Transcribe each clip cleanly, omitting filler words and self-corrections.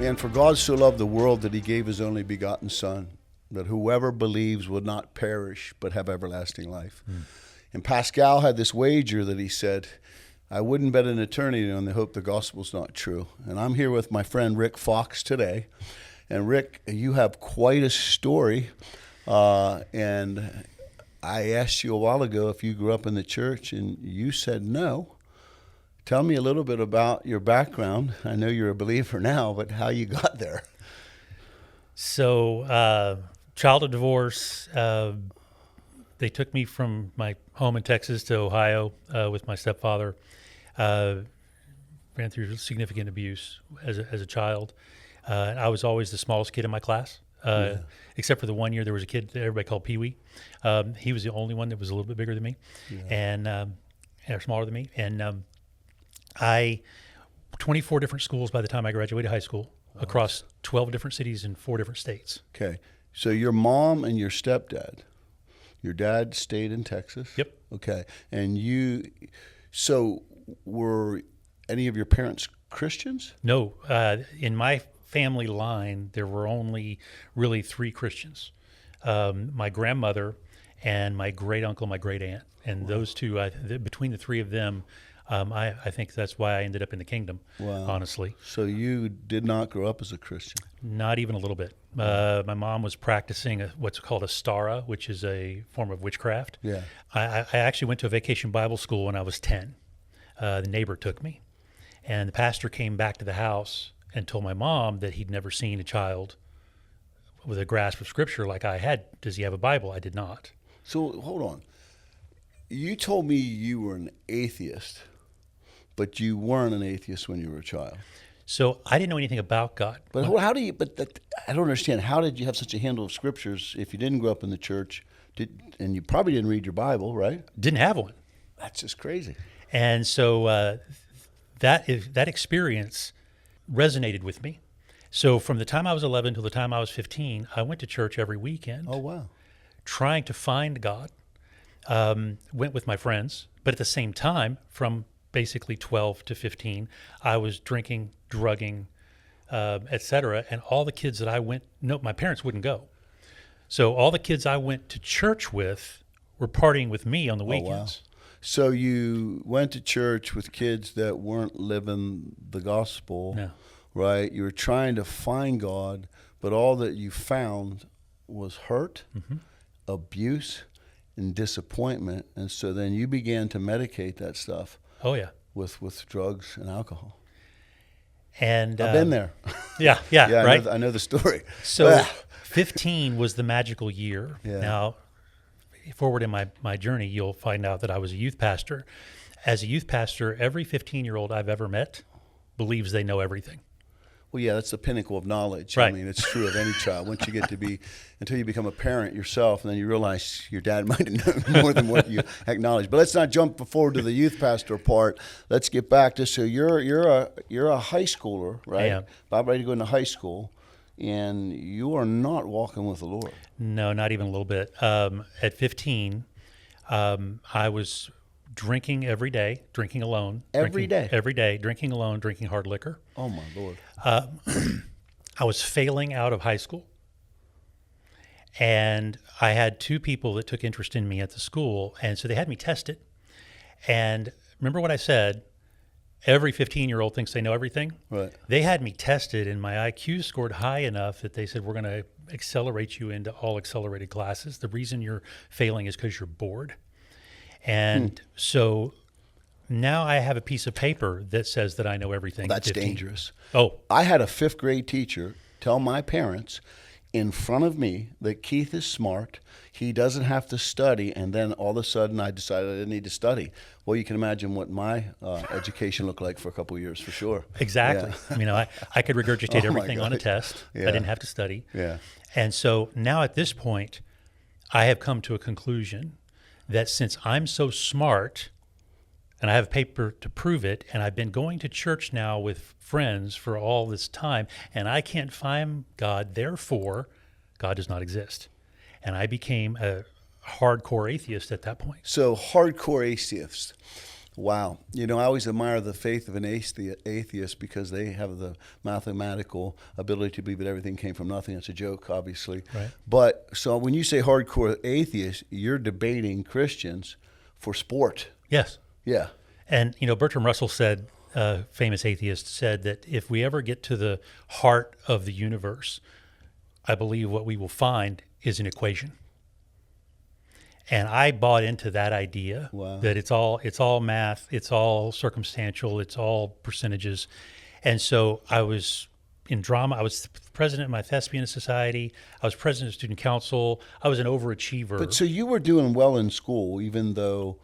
Man, for God so loved the world that he gave his only begotten Son, that whoever believes would not perish but have everlasting life. And Pascal had this wager that he said, I wouldn't bet an eternity on the hope the gospel's not true. And I'm here with my friend Rick Fox today. And Rick, you have quite a story. And I asked you a while ago if you grew up in the church, and you said no. Tell me a little bit about your background. I know you're a believer now, but how you got there. So, child of divorce. They took me from my home in Texas to Ohio with my stepfather. Ran through significant abuse as a child. I was always the smallest kid in my class, except for the 1 year there was a kid that everybody called Pee Wee. He was the only one that was a little bit bigger than me, and or smaller than me. And 24 different schools by the time I graduated high school, across 12 different cities in 4 different states. Okay, so your mom and your stepdad. Your dad stayed in Texas? Yep. Okay. And so were any of your parents Christians? No. In my family line, there were only really 3 Christians. My grandmother and my great uncle, my great aunt. And those two, between the 3 of them, I think that's why I ended up in the kingdom, honestly. So you did not grow up as a Christian? Not even a little bit. My mom was practicing what's called a stara, which is a form of witchcraft. Yeah. I actually went to a vacation Bible school when I was 10. The neighbor took me. And the pastor came back to the house and told my mom that he'd never seen a child with a grasp of Scripture like I had. Does he have a Bible? I did not. So hold on. You told me you were an atheist, but you weren't an atheist when you were a child. So I didn't know anything about God. But how do you? I don't understand. How did you have such a handle of scriptures if you didn't grow up in the church, and you probably didn't read your Bible, right? Didn't have one. That's just crazy. And so that experience resonated with me. So from the time I was 11 till the time I was 15, I went to church every weekend. Oh wow! Trying to find God. Went with my friends, but at the same time, from basically 12 to 15, I was drinking, drugging, etc. And all the kids that my parents wouldn't go. So all the kids I went to church with were partying with me on the weekends. Oh, wow. So you went to church with kids that weren't living the gospel, No. Right? You were trying to find God, but all that you found was hurt, abuse, and disappointment. And so then you began to medicate that stuff. Oh yeah. With drugs and alcohol. And I've been there. Yeah, right? I know the story. So 15 was the magical year. Yeah. Now, forward in my journey, you'll find out that I was a youth pastor. As a youth pastor, every 15-year-old I've ever met believes they know everything. Well, yeah, that's the pinnacle of knowledge. Right. I mean, it's true of any child. Once you get to be, until you become a parent yourself, and then you realize your dad might have known more than what you acknowledge. But let's not jump forward to the youth pastor part. Let's get back to, so you're a high schooler, right? I am. About ready to go into high school, and you are not walking with the Lord. No, not even a little bit. At 15, I was drinking every day, drinking alone. Every day? Every day, drinking alone, drinking hard liquor. Oh, my Lord. I was failing out of high school. And I had 2 people that took interest in me at the school, and so they had me tested. And remember what I said, every 15-year-old thinks they know everything? Right. They had me tested, and my IQ scored high enough that they said, we're going to accelerate you into all accelerated classes. The reason you're failing is because you're bored. And so now I have a piece of paper that says that I know everything. That's 15. dangerous. Oh. I had a 5th grade teacher tell my parents in front of me that Keith is smart, he doesn't have to study, and then all of a sudden I decided I didn't need to study. Well, you can imagine what my education looked like for a couple of years, for sure. Exactly. Yeah. I could regurgitate Oh, my everything on a God. test. Yeah. I didn't have to study. Yeah. And so now at this point, I have come to a conclusion that since I'm so smart, and I have paper to prove it, and I've been going to church now with friends for all this time, and I can't find God, therefore, God does not exist. And I became a hardcore atheist at that point. So hardcore atheist. Wow. You know, I always admire the faith of an atheist because they have the mathematical ability to believe that everything came from nothing. It's a joke, obviously. Right. But so when you say hardcore atheist, you're debating Christians for sport. Yes. Yeah. And, Bertrand Russell said, famous atheist, said that if we ever get to the heart of the universe, I believe what we will find is an equation. And I bought into that idea. Wow. That it's all math, it's all circumstantial, it's all percentages. And so I was in drama. I was president of my thespian society. I was president of student council. I was an overachiever. But so you were doing well in school, even though,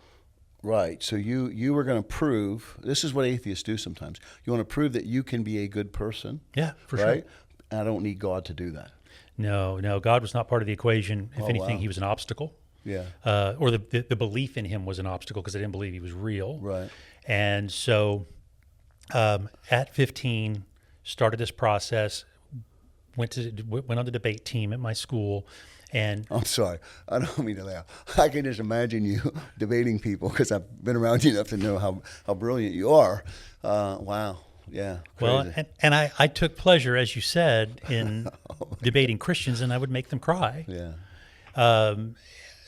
right. So you were going to prove, this is what atheists do sometimes. You want to prove that you can be a good person. Yeah, for right? sure. I don't need God to do that. No, God was not part of the equation. If anything, wow. he was an obstacle. Yeah. Or the belief in him was an obstacle because I didn't believe he was real. Right. And so at 15, started this process, went on the debate team at my school. And I'm sorry, I don't mean to laugh. I can just imagine you debating people because I've been around you enough to know how brilliant you are. Wow. Yeah. Crazy. Well, and I took pleasure, as you said, in debating Christians, and I would make them cry. Yeah.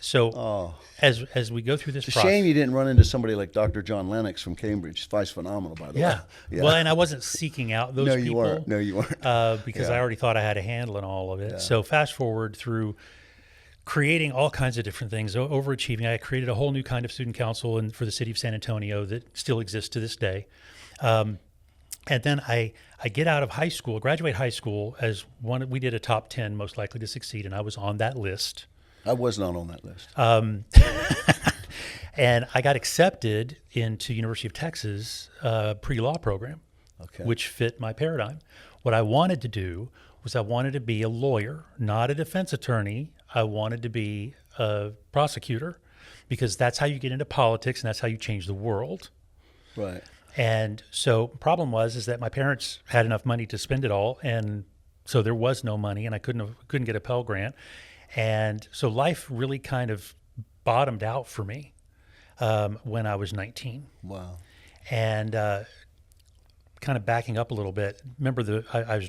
So as we go through this It's a process, shame you didn't run into somebody like Dr. John Lennox from Cambridge. He's phenomenal, by the way. yeah. Well, and I wasn't seeking out those people. No, you weren't. Because Yeah. I already thought I had a handle on all of it. Yeah. So fast forward through creating all kinds of different things, overachieving. I created a whole new kind of student council for the city of San Antonio that still exists to this day. And then I get out of high school, graduate high school as one. We did a top 10 most likely to succeed, and I was on that list. I was not on that list. And I got accepted into University of Texas pre-law program, which fit my paradigm. What I wanted to do was I wanted to be a lawyer, not a defense attorney. I wanted to be a prosecutor because that's how you get into politics and that's how you change the world. Right. And so problem is that my parents had enough money to spend it all, and so there was no money, and I couldn't get a Pell Grant. And so life really kind of bottomed out for me when I was 19. Wow. And kind of backing up a little bit, remember I was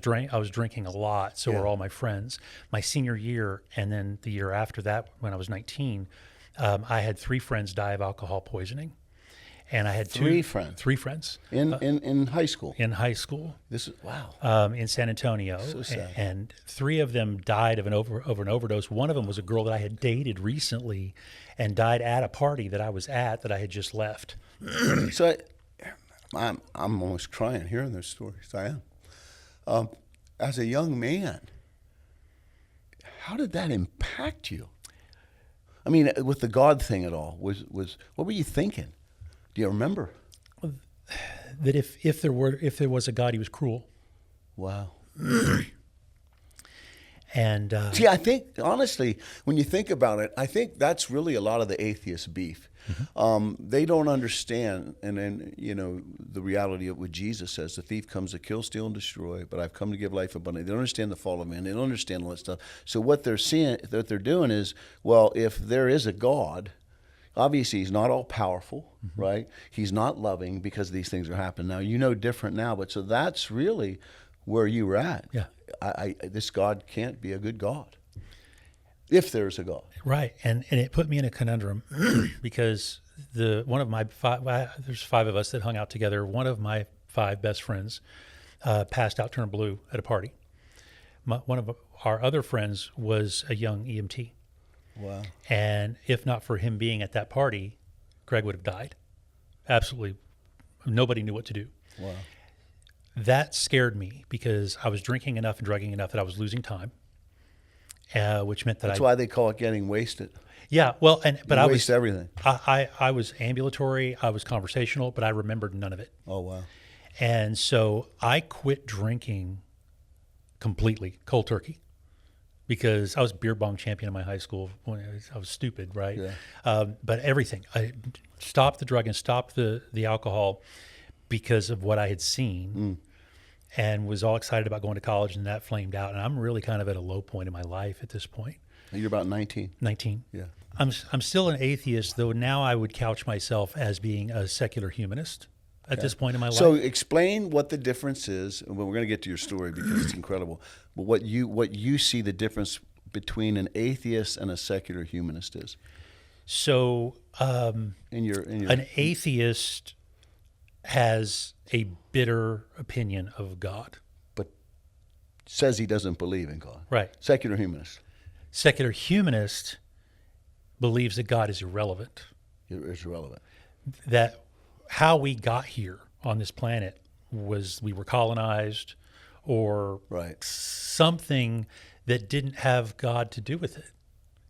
drinking a lot, so were all my friends. My senior year and then the year after that when I was 19, I had 3 friends die of alcohol poisoning. And I had 3 friends. In high school? In high school. This is, wow. In San Antonio. So sad. And 3 of them died of an overdose. One of them was a girl that I had dated recently and died at a party that I was at that I had just left. So I'm almost crying hearing those stories. I am. As a young man, how did that impact you? I mean, with the God thing at all, was what were you thinking? Do you remember? That if there was a God, he was cruel. Wow. And see, I think honestly, when you think about it, I think that's really a lot of the atheist beef. Mm-hmm. They don't understand, and then the reality of what Jesus says: the thief comes to kill, steal, and destroy. But I've come to give life abundantly. They don't understand the fall of man. They don't understand all that stuff. So what they're doing is, well, if there is a God. Obviously, he's not all powerful, mm-hmm. right? He's not loving because these things are happening now. Different now, but so that's really where you were at. Yeah, this God can't be a good God if there's a God, right? And it put me in a conundrum because one of my 5, there's 5 of us that hung out together. One of my 5 best friends passed out, turned blue at a party. One of our other friends was a young EMT. Wow. And if not for him being at that party, Greg would have died. Absolutely. Nobody knew what to do. Wow. That scared me because I was drinking enough and drugging enough that I was losing time, which meant that That's why they call it getting wasted. Yeah. Well, but I waste everything. I was ambulatory. I was conversational, but I remembered none of it. Oh, wow. And so I quit drinking completely, cold turkey. Because I was beer bong champion in my high school when I was stupid, right? Yeah. But everything, I stopped the drug and stopped the alcohol because of what I had seen, and was all excited about going to college, and that flamed out. And I'm really kind of at a low point in my life at this point. You're about 19. 19. Yeah. I'm still an atheist, though now I would couch myself as being a secular humanist at this point in my life. So explain what the difference is. And we're going to get to your story because it's incredible. But what you see the difference between an atheist and a secular humanist is. So in your an atheist has a bitter opinion of God. but says he doesn't believe in God. Right. Secular humanist. Secular humanist believes that God is irrelevant. It's irrelevant. That how we got here on this planet was we were colonized or Right. something that didn't have God to do with it.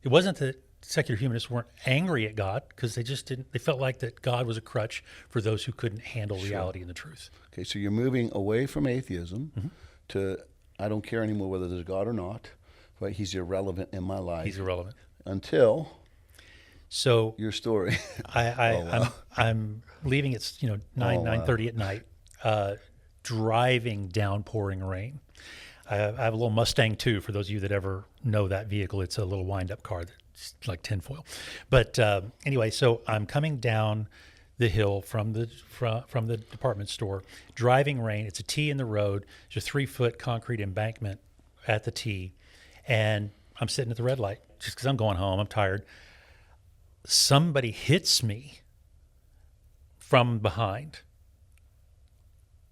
It wasn't that secular humanists weren't angry at God, because they just didn't. They felt like that God was a crutch for those who couldn't handle reality and the truth. Okay, so you're moving away from atheism Mm-hmm. to I don't care anymore whether there's God or not. Right? He's irrelevant in my life. He's irrelevant. Until So your story. I'm leaving. It's 9:30 at night, driving downpouring rain. I have a little Mustang too. For those of you that ever know that vehicle, it's a little wind-up car that's like tinfoil. But anyway, so I'm coming down the hill from the department store, driving rain. It's a T in the road. There's a 3-foot concrete embankment at the T, and I'm sitting at the red light just because I'm going home. I'm tired. Somebody hits me from behind,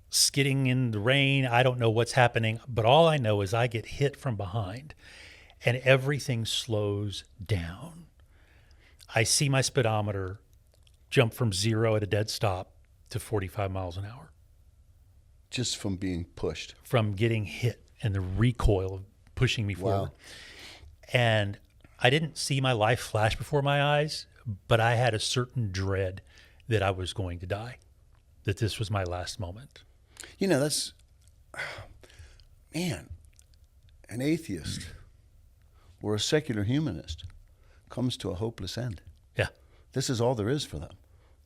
skidding in the rain. I don't know what's happening, but all I know is I get hit from behind and everything slows down. I see my speedometer jump from 0 at a dead stop to 45 miles an hour. Just from being pushed. From getting hit and the recoil of pushing me forward. Wow. And I didn't see my life flash before my eyes, but I had a certain dread that I was going to die, that this was my last moment. That's, man, an atheist or a secular humanist comes to a hopeless end. Yeah. This is all there is for them.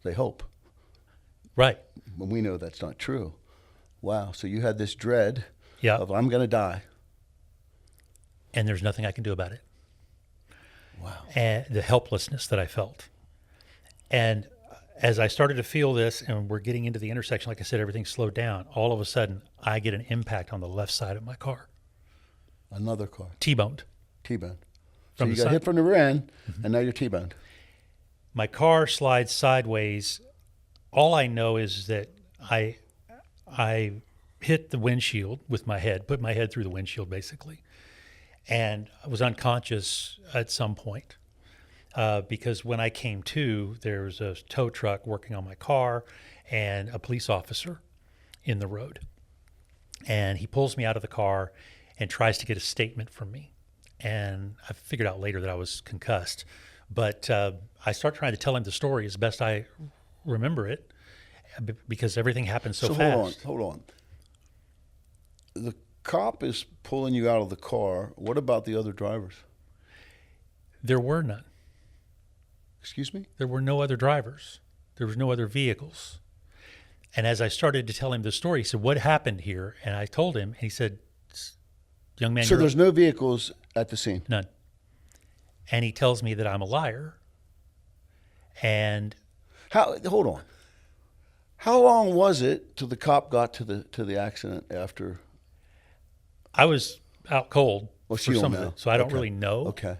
They hope. Right. But we know that's not true. Wow. So you had this dread Yeah. of I'm going to die. And there's nothing I can do about it. Wow. And the helplessness that I felt. And as I started to feel this and we're getting into the intersection, like I said, everything slowed down. All of a sudden, I get an impact on the left side of my car. Another car. T-boned. T-boned. So From you the got side. hit from the rear end, and now you're T-boned. My car slides sideways. All I know is that I hit the windshield with my head, put my head through the windshield basically, and I was unconscious at some point because when I came to, there was a tow truck working on my car and a police officer in the road. And he pulls me out of the car and tries to get a statement from me. And I figured out later that I was concussed. But I start trying to tell him the story as best I remember it because everything happened so fast. Hold on. The cop is pulling you out of the car. What about the other drivers? There were none. Excuse me? There were no other drivers. There was no other vehicles. And as I started to tell him the story, he said, "What happened here?" And I told him, and he said, "Young man, So you're there's no vehicles at the scene? none." And he tells me that I'm a liar. And Hold on. How long was it till the cop got to the accident after? I was out cold Well, for you don't some of know. it, so I don't Okay. really know. Okay.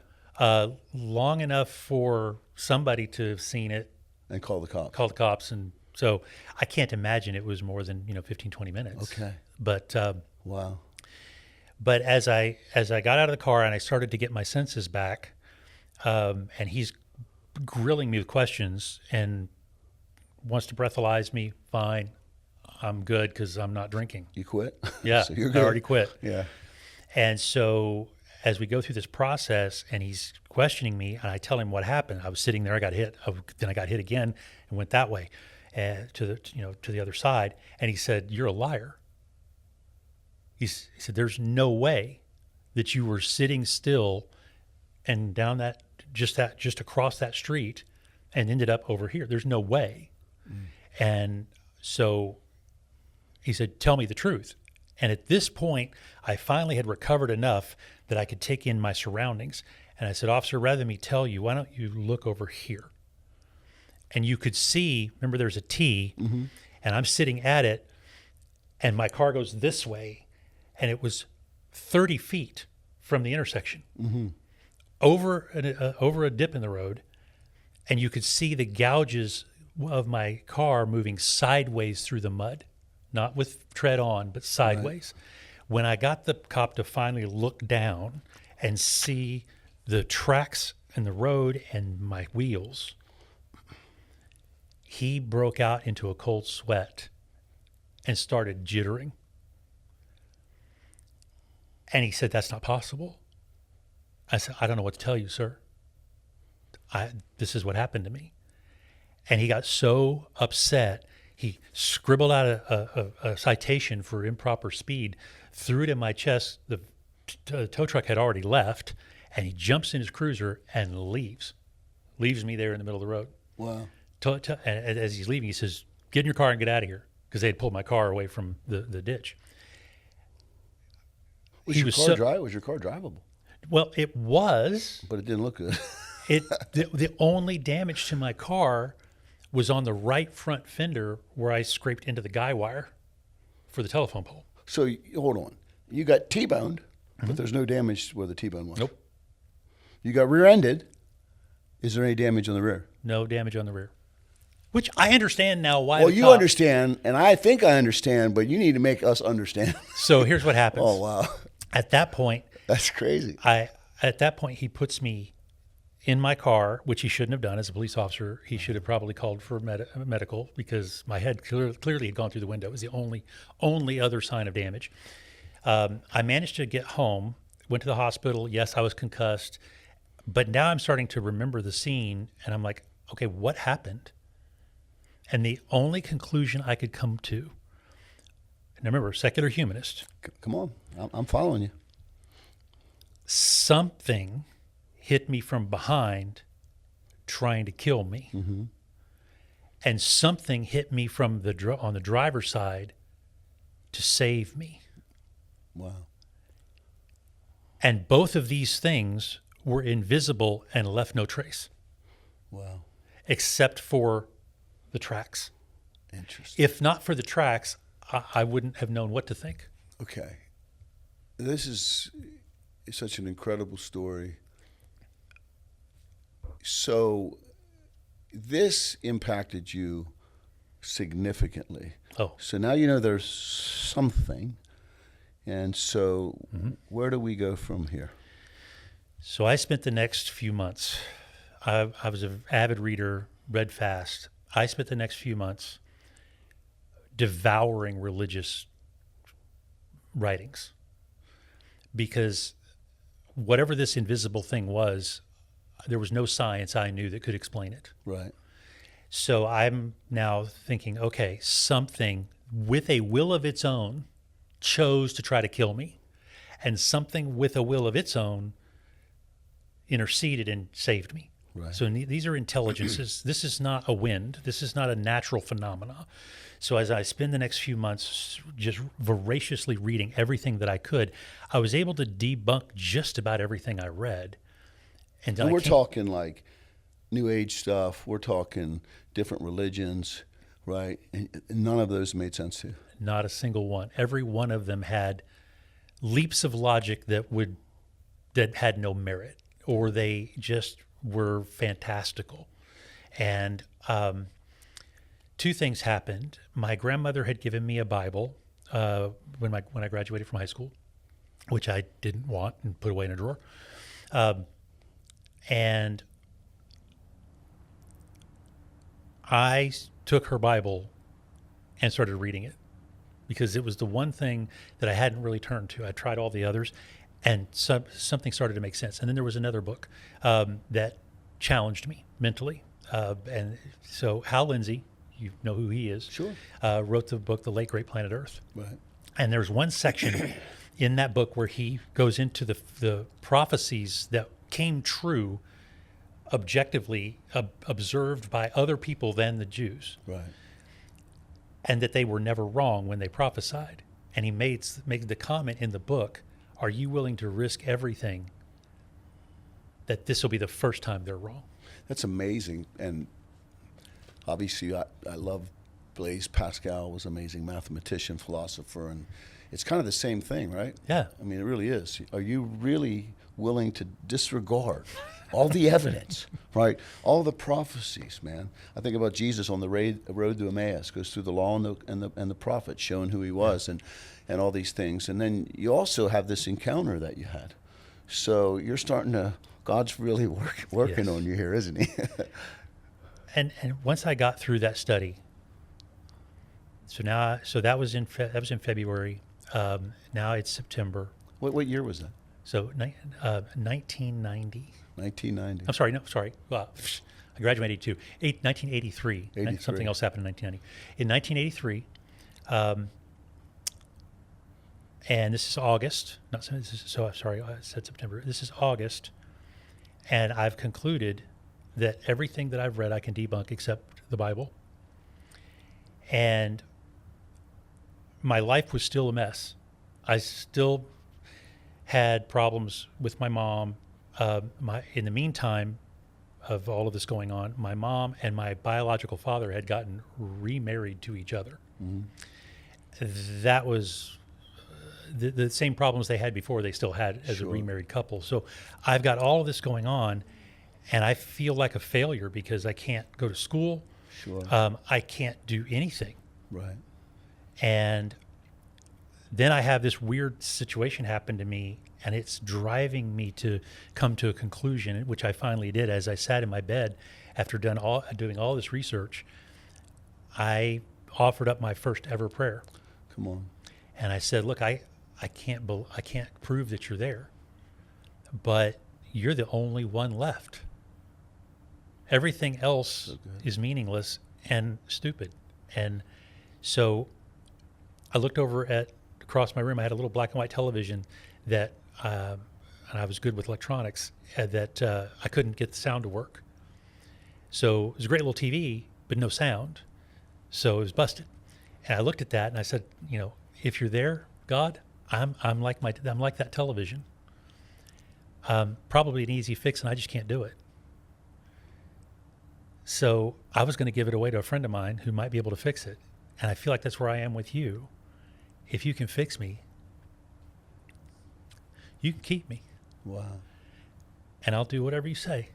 Long enough for somebody to have seen it, And call the cop. call the cops, and so I can't imagine it was more than 15, 20 minutes. Okay. But Wow. but as I got out of the car and I started to get my senses back, and he's grilling me with questions and wants to breathalyze me. Fine, I'm good because I'm not drinking. You quit? Yeah, So you're I good. already quit. Yeah. And so as we go through this process and he's questioning me and I tell him what happened, I was sitting there, I got hit, then I got hit again and went that way to the other side. And he said, "You're a liar." He said, "There's no way that you were sitting still and down just across that street and ended up over here. There's no way." And so he said, "Tell me the truth." And at this point, I finally had recovered enough that I could take in my surroundings. And I said, "Officer, rather than me tell you, why don't you look over here?" And you could see, remember there's a T, and I'm sitting at it, and my car goes this way, and it was 30 feet from the intersection, over a dip in the road, and you could see the gouges of my car moving sideways through the mud, not with tread on, but sideways. Right. When I got the cop to finally look down and see the tracks in the road and my wheels, he broke out into a cold sweat and started jittering. And he said, "That's not possible." I said, "I don't know what to tell you, sir. This is what happened to me." And he got so upset, he scribbled out a citation for improper speed, threw it in my chest. The tow truck had already left, and he jumps in his cruiser and leaves me there in the middle of the road. Wow. And as he's leaving, he says, "Get in your car and get out of here," because they had pulled my car away from the ditch. Was your car drivable? Well, it was. But it didn't look good. The only damage to my car was on the right front fender where I scraped into the guy wire for the telephone pole. So hold on. You got T-boned, but there's no damage where the T-bone was. Nope. You got rear-ended. Is there any damage on the rear? No damage on the rear. Which I understand now why. Well, you understand, and I think I understand, but you need to make us understand. So here's what happens. Oh, wow. At that point, that's crazy. At that point, he puts me in my car, which he shouldn't have done as a police officer. He should have probably called for medical, because my head clearly had gone through the window. It was the only other sign of damage. I managed to get home, went to the hospital. Yes, I was concussed, but now I'm starting to remember the scene, and I'm like, okay, what happened? And the only conclusion I could come to, and remember, secular humanist. Come on, I'm following you. Something hit me from behind trying to kill me. And something hit me from on the driver's side to save me. Wow. And both of these things were invisible and left no trace. Wow. Except for the tracks. Interesting. If not for the tracks, I wouldn't have known what to think. Okay. This is such an incredible story. So this impacted you significantly. Oh. So now you know there's something. And so where do we go from here? So I spent the next few months, I was an avid reader, read fast. I spent the next few months devouring religious writings, because whatever this invisible thing was, there was no science I knew that could explain it. Right. So I'm now thinking, okay, something with a will of its own chose to try to kill me, and something with a will of its own interceded and saved me. Right. So these are intelligences. This is not a wind. This is not a natural phenomena. So as I spend the next few months just voraciously reading everything that I could, I was able to debunk just about everything I read. And we're talking like New Age stuff. We're talking different religions, right? And none of those made sense to you. Not a single one. Every one of them had leaps of logic that had no merit, or they just were fantastical. And two things happened. My grandmother had given me a Bible when I graduated from high school, which I didn't want and put away in a drawer. And I took her Bible and started reading it, because it was the one thing that I hadn't really turned to. I tried all the others, and something started to make sense. And then there was another book that challenged me mentally. And so Hal Lindsey, you know who he is, sure, wrote the book, The Late Great Planet Earth. Right. And there's one section in that book where he goes into the prophecies that came true objectively, observed by other people than the Jews. Right. And that they were never wrong when they prophesied. And he made the comment in the book, are you willing to risk everything that this will be the first time they're wrong. That's amazing. And obviously, I love Blaise Pascal, was an amazing mathematician, philosopher, and it's kind of the same thing, right? Yeah. I mean, it really is. Are you really willing to disregard all the evidence, right? All the prophecies, man. I think about Jesus on the road to Emmaus, goes through the law and the prophets, showing who he was, and all these things. And then you also have this encounter that you had. So you're starting to, God's really working Yes. on you here, isn't he? And once I got through that study, so that was in February. Now it's September. What year was that? So 1990. 1990. I'm sorry. No, sorry. Well, I graduated 1983. 83. Something else happened in 1990. In 1983, and this is August. Sorry, I said September. This is August, and I've concluded that everything that I've read I can debunk except the Bible. And my life was still a mess. I still had problems with my mom. In the meantime of all of this going on, my mom and my biological father had gotten remarried to each other. Mm-hmm. That was the same problems they had before they still had as Sure. a remarried couple. So I've got all of this going on, and I feel like a failure because I can't go to school. Sure. I can't do anything. Right. And then I have this weird situation happen to me, and it's driving me to come to a conclusion, which I finally did as I sat in my bed after doing all this research. I offered up my first ever prayer. Come on. And I said, look, I can't prove that you're there, but you're the only one left. Everything else is meaningless and stupid. And so I looked across my room. I had a little black and white television that, and I was good with electronics, that I couldn't get the sound to work. So it was a great little TV, but no sound. So it was busted. And I looked at that and I said, if you're there, God, I'm like that television. Probably an easy fix, and I just can't do it. So I was going to give it away to a friend of mine who might be able to fix it. And I feel like that's where I am with you. If you can fix me, you can keep me. Wow. And I'll do whatever you say.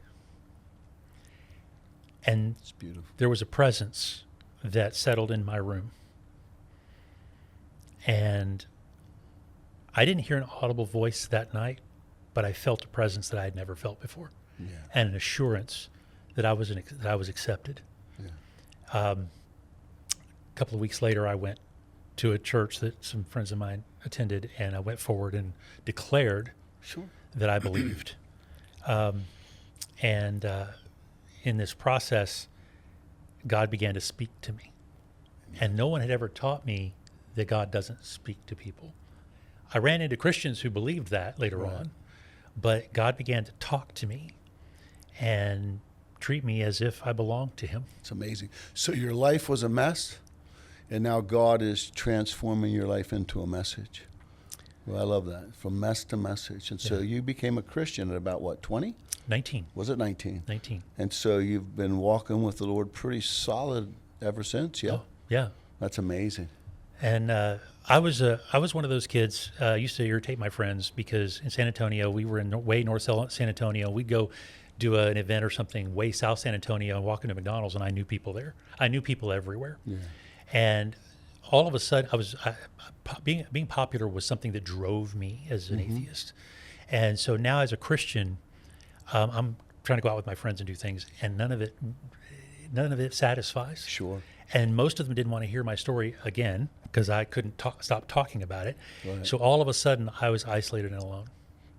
And It's beautiful. there was a presence that settled in my room. And I didn't hear an audible voice that night, but I felt a presence that I had never felt before. Yeah. And an assurance that I was accepted. Yeah. A couple of weeks later, I went to a church that some friends of mine attended, and I went forward and declared Sure. that I believed. And in this process, God began to speak to me. And no one had ever taught me that God doesn't speak to people. I ran into Christians who believed that later on, but God began to talk to me and treat me as if I belonged to him. It's amazing. So your life was a mess, and now God is transforming your life into a message. Well, I love that. From mess to message. And so you became a Christian at about, what, 20? 19. Was it 19? 19. And so you've been walking with the Lord pretty solid ever since, yeah? Oh, yeah. That's amazing. And I was one of those kids. Used to irritate my friends because in San Antonio, we were in way north San Antonio. We'd go do an event or something way south San Antonio and walk into McDonald's, and I knew people there. I knew people everywhere. Yeah. And all of a sudden, being popular was something that drove me as an atheist. And so now as a Christian, I'm trying to go out with my friends and do things, and none of it satisfies. Sure. And most of them didn't want to hear my story again because I couldn't stop talking about it. Right. So all of a sudden, I was isolated and alone.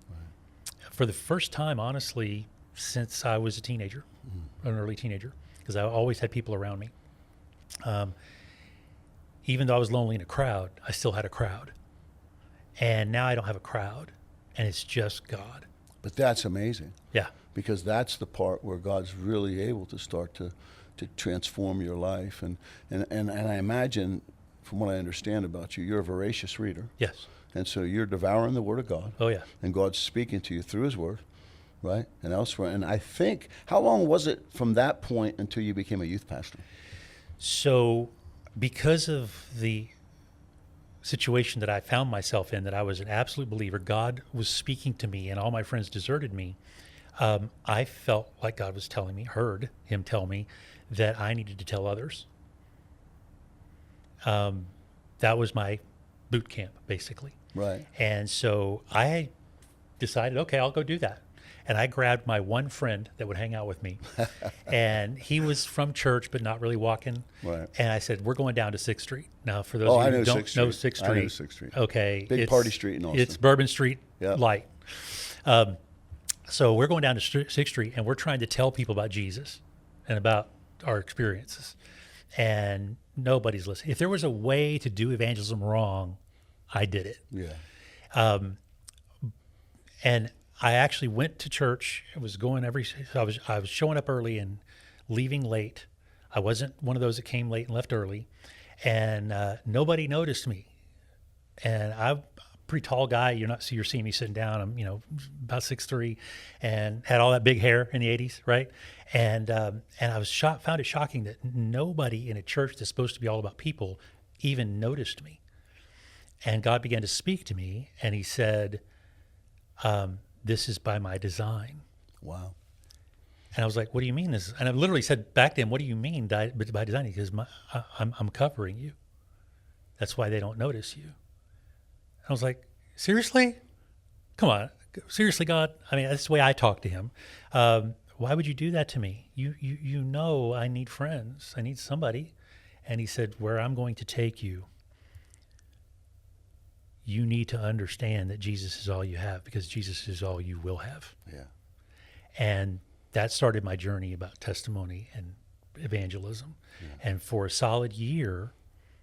Right. For the first time, honestly, since I was a teenager, an early teenager, because I always had people around me. Even though I was lonely in a crowd, I still had a crowd. And now I don't have a crowd, and it's just God. But that's amazing. Yeah. Because that's the part where God's really able to start to transform your life. And I imagine, from what I understand about you, you're a voracious reader. Yes. And so you're devouring the Word of God. Oh, yeah. And God's speaking to you through His Word. right, and elsewhere. And I think, how long was it from that point until you became a youth pastor? So because of the situation that I found myself in, that I was an absolute believer, God was speaking to me and all my friends deserted me. I felt like God was telling me, heard him tell me that I needed to tell others. That was my boot camp, basically. Right. And so I decided, okay, I'll go do that. And I grabbed my one friend that would hang out with me. And he was from church, but not really walking. Right. And I said, we're going down to 6th Street. Now, for those Oh, of I you know who don't 6th know Street. 6th Street. I know 6th Street. Okay. Big party street in Austin. It's Bourbon Street Yep. light. So we're going down to 6th Street, and we're trying to tell people about Jesus and about our experiences. And nobody's listening. If there was a way to do evangelism wrong, I did it. Yeah. And I actually went to church. I was going I was showing up early and leaving late. I wasn't one of those that came late and left early, and nobody noticed me. And I'm a pretty tall guy. You're seeing me sitting down. I'm about 6'3", and had all that big hair in the '80s, right? And I was found it shocking that nobody in a church that's supposed to be all about people even noticed me. And God began to speak to me, and He said, this is by my design. Wow. And I was like, what do you mean this? And I literally said back to him, what do you mean by design? Because I'm covering you. That's why they don't notice you. And I was like, seriously? Come on. Seriously, God? I mean, that's the way I talk to him. Why would you do that to me? You know I need friends. I need somebody. And he said, where I'm going to take you, you need to understand that Jesus is all you have, because Jesus is all you will have. Yeah. And that started my journey about testimony and evangelism. Yeah. And for a solid year,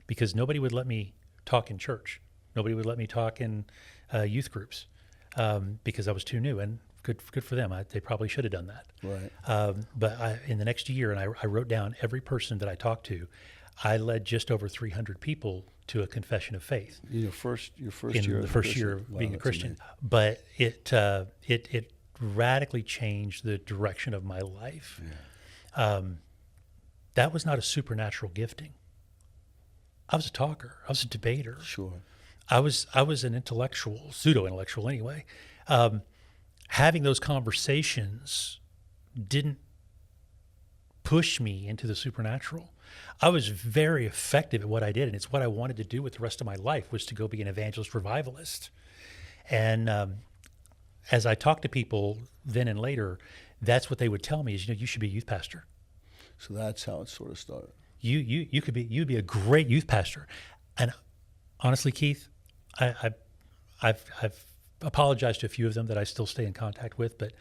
because nobody would let me talk in church. Nobody would let me talk in youth groups because I was too new. And good for them. They probably should have done that. Right. But in the next year, and I wrote down every person that I talked to, I led just over 300 people to a confession of faith. Your first year the first year of being a Christian. Amazing. But it radically changed the direction of my life. Yeah. That was not a supernatural gifting. I was a talker. I was a debater. Sure. I was an intellectual, pseudo-intellectual anyway. Having those conversations didn't push me into the supernatural. I was very effective at what I did, and it's what I wanted to do with the rest of my life, was to go be an evangelist revivalist. And as I talked to people then and later, that's what they would tell me is, you should be a youth pastor. So that's how it sort of started. You'd be a great youth pastor. And honestly, Keith, I've apologized to a few of them that I still stay in contact with, but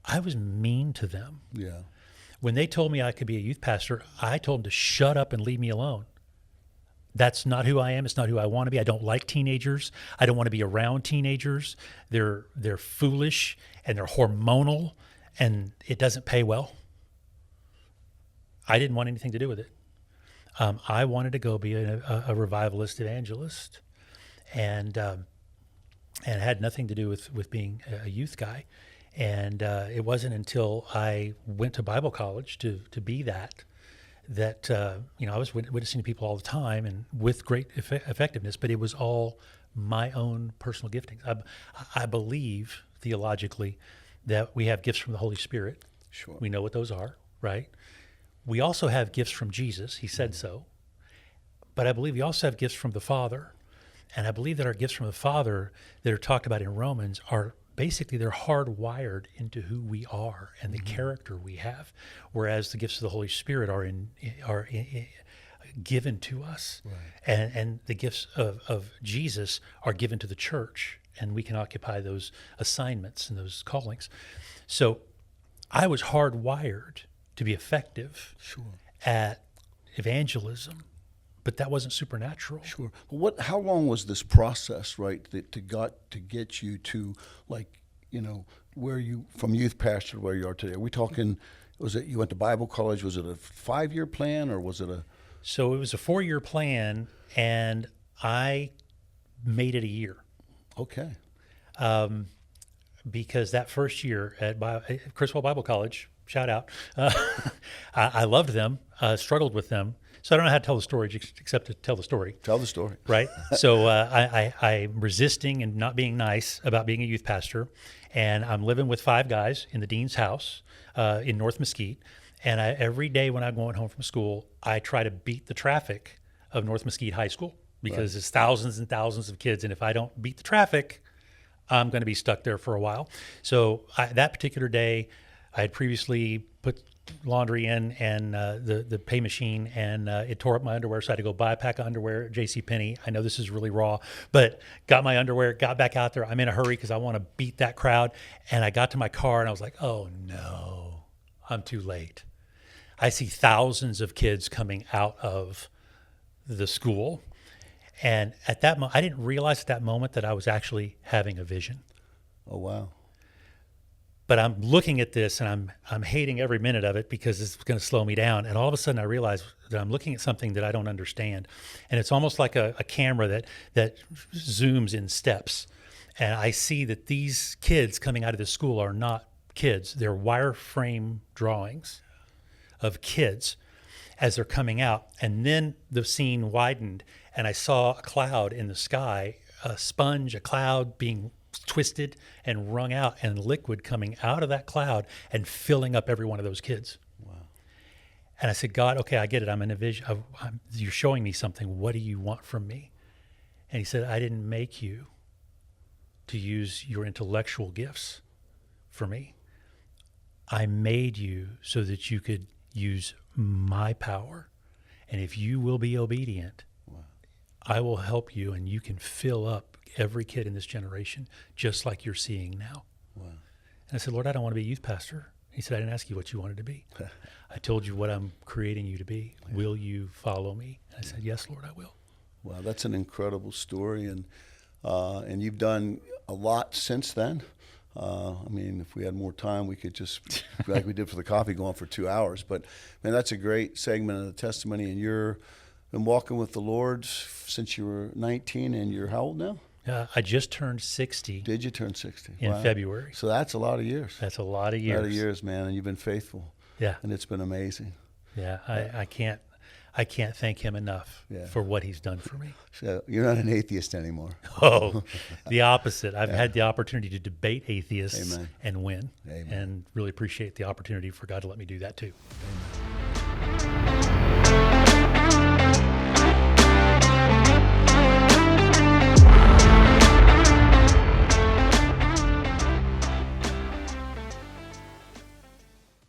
I was mean to them. Yeah. When they told me I could be a youth pastor, I told them to shut up and leave me alone. That's not who I am. It's not who I want to be. I don't like teenagers. I don't want to be around teenagers. They're foolish and they're hormonal, and it doesn't pay well. I didn't want anything to do with it. I wanted to go be a revivalist evangelist, and it had nothing to do with being a youth guy. And it wasn't until I went to Bible college to be that I was witnessing to people all the time and with great effectiveness, but it was all my own personal giftings. I believe theologically that we have gifts from the Holy Spirit. Sure. We know what those are, right? We also have gifts from Jesus. He said so. But I believe we also have gifts from the Father. And I believe that our gifts from the Father that are talked about in Romans are basically, they're hardwired into who we are and the character we have, whereas the gifts of the Holy Spirit are given to us. Right. And the gifts of Jesus are given to the church, and we can occupy those assignments and those callings. So I was hardwired to be effective at evangelism, but that wasn't supernatural. Sure. How long was this process, right, to get you to, where you, from youth pastor to where you are today? Are we talking, was it, you went to Bible college, was it a 5-year plan, or was it a? So it was a 4-year plan, and I made it a year. Okay. because that first year at Criswell Bible College, shout out, I loved them, struggled with them. So I don't know how to tell the story except to tell the story. Tell the story. Right. So I'm resisting and not being nice about being a youth pastor. And I'm living with 5 guys in the dean's house in North Mesquite. And every day when I'm going home from school, I try to beat the traffic of North Mesquite High School because there's thousands and thousands of kids. And if I don't beat the traffic, I'm going to be stuck there for a while. So that particular day, I had previously put laundry in and the pay machine, and it tore up my underwear. So I had to go buy a pack of underwear at JCPenney. I know this is really raw, but got my underwear, got back out there. I'm in a hurry because I want to beat that crowd. And I got to my car and I was like, oh no, I'm too late. I see thousands of kids coming out of the school. And at that moment, I didn't realize at that moment that I was actually having a vision. Oh, wow. But I'm looking at this and I'm hating every minute of it because it's going to slow me down. And all of a sudden I realize that I'm looking at something that I don't understand. And it's almost like a camera that zooms in steps. And I see that these kids coming out of this school are not kids. They're wireframe drawings of kids as they're coming out. And then the scene widened and I saw a cloud in the sky, a sponge, a cloud being twisted and wrung out, and liquid coming out of that cloud and filling up every one of those kids. Wow. And I said, God, okay, I get it. I'm in a vision. You're showing me something. What do you want from me? And he said, I didn't make you to use your intellectual gifts for me. I made you so that you could use my power. And if you will be obedient, I will help you, and you can fill up every kid in this generation just like you're seeing now. Wow. And I said, Lord, I don't want to be a youth pastor. He said, I didn't ask you what you wanted to be. I told you what I'm creating you to be. Yeah. Will you follow me? And I said, yes, Lord, I will. Wow, that's an incredible story. And you've done a lot since then. I mean, if we had more time, we could just, like we did for the coffee, go on for 2 hours. But, man, that's a great segment of the testimony. And you've been walking with the Lord since you were 19, and you're how old now? I just turned 60. Did you turn 60? In February. So that's a lot of years. That's a lot of years. A lot of years, man, and you've been faithful. Yeah. And it's been amazing. Yeah, I can't thank him enough for what he's done for me. So you're not an atheist anymore. Oh, the opposite. I've had the opportunity to debate atheists Amen. and win. Amen. And really appreciate the opportunity for God to let me do that too. Amen.